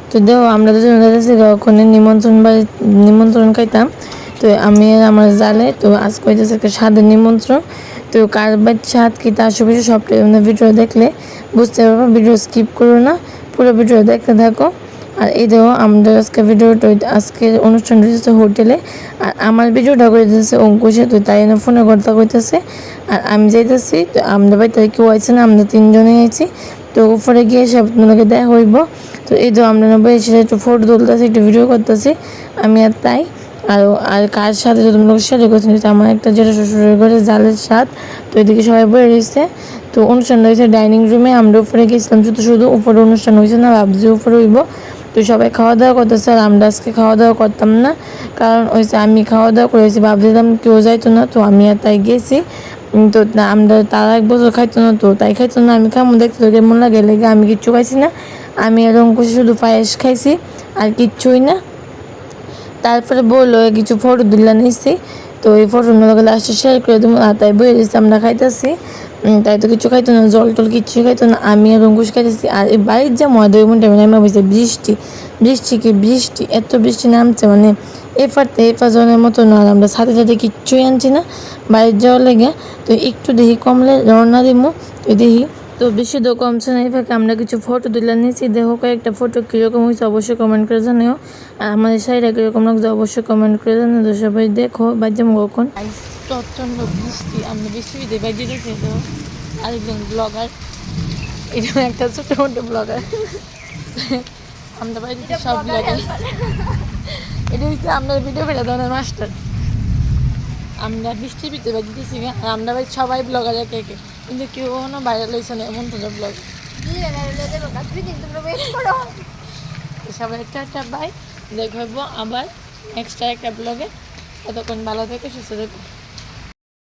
তো দেও আমরা দুজন যাচ্ছি ওখানে নিমন্ত্রণ খাইতাম। তো আমি আর আমার জালে তো আজকে হইতেছে একটা স্বাদের নিমন্ত্রণ। তো কার বাড়ির স্বাদ কি তার সবকিছু সবটাই ভিডিও দেখলে বুঝতে পারবো। ভিডিও স্কিপ করো না, পুরো ভিডিও দেখতে থাকো। আর এই দেখো আমাদের আজকের অনুষ্ঠানটা হচ্ছে হোটেলে। আর আমার ভিডিওটা করে দিতেছে অঙ্কুশে, তো তাই না ফোনে কথা কইতেছে। আর আমি যাইতেছি, তো আমরা বাড়িতে কেউ আছে না, আমরা তিনজনে আছি। তো উপরে গিয়ে সব তোমাকে দেখা হইব। তো এই তো আমরা এসে একটু ফটো তুলতেছি, একটু ভিডিও করতেছি আমি আর তাই। আর কার সাথে যদি তোমাকে শেয়ার করছি, আমার একটা যেটা শ্বশুরের ঘরে জালের স্বাদ। তো এদিকে সবাই বয়ে রয়েছে। তো অনুষ্ঠানটা হয়েছে ডাইনিং রুমে, আমরা উপরে গেছিলাম শুধু উপরে অনুষ্ঠান হয়েছে না, ভাবছি উপরে হইব। তো সবাই খাওয়া দাওয়া করতেছে, আর আমরা আজকে খাওয়া দাওয়া করতাম না, কারণ হয়েছে আমি খাওয়া দাওয়া করেছি, ভাবছিলাম কেউ যাইতো না, তো আমি আর তাই গেছি। তো আমরা তারা এক বছর খাইতো না, তো তাই খাইতো না, আমি খামো দেখতে তো কেমন লাগে লেগে আমি কিচ্ছু খাইছি না। আমি আর অঙ্কুশ শুধু পায়েস খাইছি আর কিচ্ছুই না। তারপরে বললো কিছু ফটো তুলে নিয়েছি, তো এই ফটোগুলো লাস্টে শেয়ার করে দেবো। আর তাই বই দিচ্ছি আমরা খাইতেছি। তাই তো কিছু খাইতো না, জল টল কিচ্ছুই খাইতো না, আমি আর অঙ্কুশ খাইতেছি। আর এই বাড়ির যে ময় 2 ঘন্টা নেমে বসে বৃষ্টি বৃষ্টি এত বৃষ্টি নামছে, এফার জনের মতো না। আমরা সাথে সাথে কিচ্ছুই আনছি না বাড়ির যাওয়ার লেগে। তো একটু দেখি কমলে রওনা দিব। তো দেখি, তো বেশি তো কমছে না, এই ফাঁকে আমরা কিছু ফটো তুলে নিয়েছি। দেখো কয়েকটা ফটো কীরকম হয়েছে অবশ্যই কমেন্ট করে জানিও। আর আমাদের শাড়িটা কীরকম লাগছে অবশ্যই কমেন্ট করে জানিও। তো সবাই দেখো বাজ্যম কখন প্রচণ্ড বৃষ্টি, আমরা বৃষ্টিতে বাজিয়ে রেখে তো আরেকজন ব্লগার, এটা একটা ছোটো মোটো ব্লগার। আমরা বাড়িতে সব ব্লগার, এটা হচ্ছে আমরা ভিডিও করে ধরনের মাস্টার। আমরা বৃষ্টির ভিতরে বাজিতেছি, আর আমরা ভাই সবাই ব্লগার একে একে, কিন্তু কেউ কোনো ভাইরাল হয়েছে না এমন তো ব্লগ। সবাই একটা বাই, দেখবো আবার নেক্সট একটা ব্লগে। ততক্ষণ ভালো থেকে সুস্থ থেকো।